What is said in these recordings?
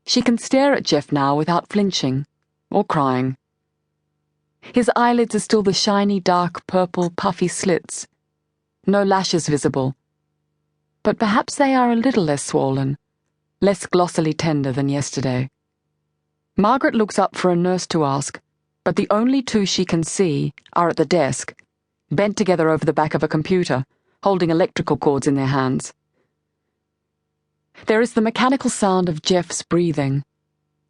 She can stare at Jeff now without flinching or crying. His eyelids are still the shiny, dark, purple, puffy slits. No lashes visible. But perhaps they are a little less swollen, less glossily tender than yesterday. Margaret looks up for a nurse to ask, but the only two she can see are at the desk, bent together over the back of a computer, holding electrical cords in their hands. There is the mechanical sound of Jeff's breathing,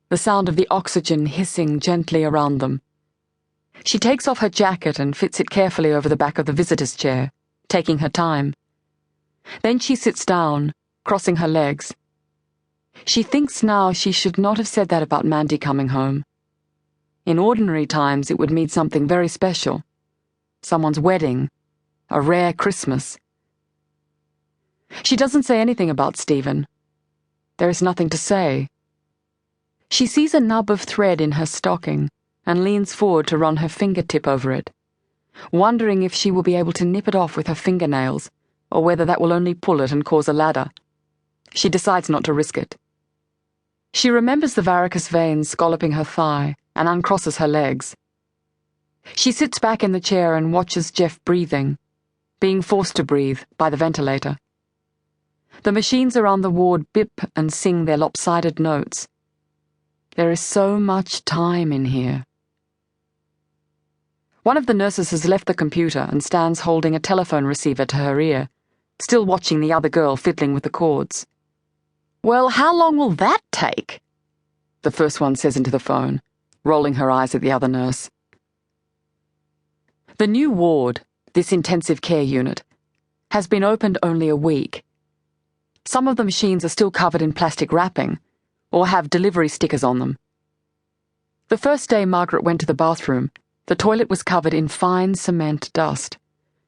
the sound of the oxygen hissing gently around them. She takes off her jacket and fits it carefully over the back of the visitor's chair, taking her time. Then she sits down, crossing her legs. She thinks now she should not have said that about Mandy coming home. In ordinary times it would mean something very special. Someone's wedding, a rare Christmas. She doesn't say anything about Stephen. There is nothing to say. She sees a nub of thread in her stocking and leans forward to run her fingertip over it, wondering if she will be able to nip it off with her fingernails, or whether that will only pull it and cause a ladder. She decides not to risk it. She remembers the varicose veins scalloping her thigh and uncrosses her legs. She sits back in the chair and watches Jeff breathing, being forced to breathe by the ventilator. The machines around the ward bip and sing their lopsided notes. There is so much time in here. One of the nurses has left the computer and stands holding a telephone receiver to her ear, still watching the other girl fiddling with the cords. "Well, how long will that take?" the first one says into the phone, rolling her eyes at the other nurse. The new ward, this intensive care unit, has been opened only a week. Some of the machines are still covered in plastic wrapping, or have delivery stickers on them. The first day Margaret went to the bathroom, the toilet was covered in fine cement dust,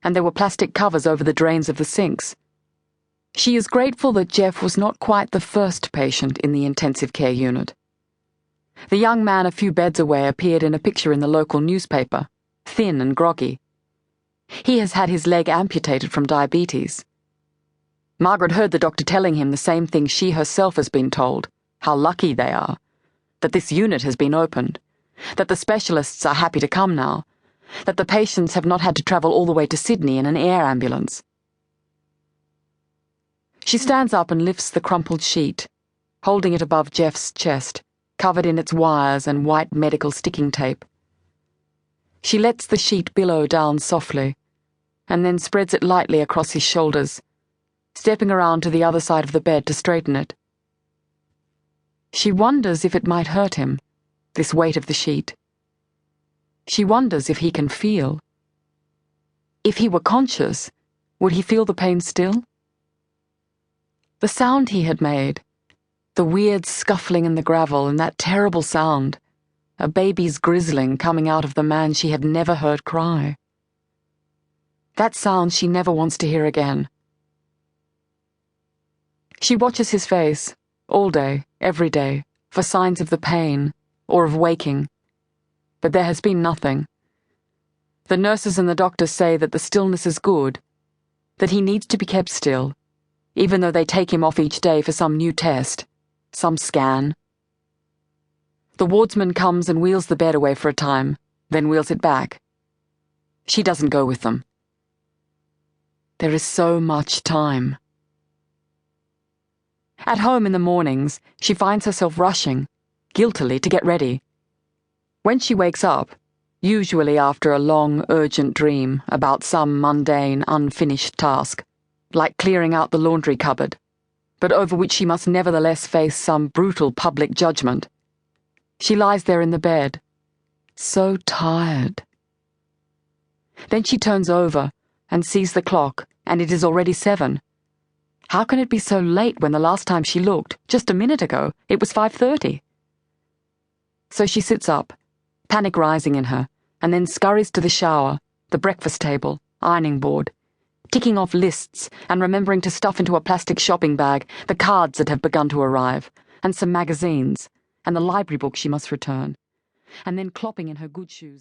and there were plastic covers over the drains of the sinks. She is grateful that Jeff was not quite the first patient in the intensive care unit. The young man a few beds away appeared in a picture in the local newspaper, thin and groggy. He has had his leg amputated from diabetes. Margaret heard the doctor telling him the same thing she herself has been told, how lucky they are, that this unit has been opened, that the specialists are happy to come now, that the patients have not had to travel all the way to Sydney in an air ambulance. She stands up and lifts the crumpled sheet, holding it above Jeff's chest, covered in its wires and white medical sticking tape. She lets the sheet billow down softly, and then spreads it lightly across his shoulders, stepping around to the other side of the bed to straighten it. She wonders if it might hurt him, this weight of the sheet. She wonders if he can feel. If he were conscious, would he feel the pain still? The sound he had made, the weird scuffling in the gravel and that terrible sound, a baby's grizzling coming out of the man she had never heard cry. That sound she never wants to hear again. She watches his face, all day, every day, for signs of the pain, or of waking. But there has been nothing. The nurses and the doctors say that the stillness is good, that he needs to be kept still, even though they take him off each day for some new test, some scan. The wardsman comes and wheels the bed away for a time, then wheels it back. She doesn't go with them. There is so much time. At home in the mornings, she finds herself rushing, guiltily, to get ready. When she wakes up, usually after a long, urgent dream about some mundane, unfinished task, like clearing out the laundry cupboard, but over which she must nevertheless face some brutal public judgment, she lies there in the bed, so tired. Then she turns over and sees the clock, and it is already 7. How can it be so late when the last time she looked, just a minute ago, it was 5:30? So she sits up, panic rising in her, and then scurries to the shower, the breakfast table, ironing board, ticking off lists and remembering to stuff into a plastic shopping bag the cards that have begun to arrive, and some magazines, and the library book she must return, and then clopping in her good shoes.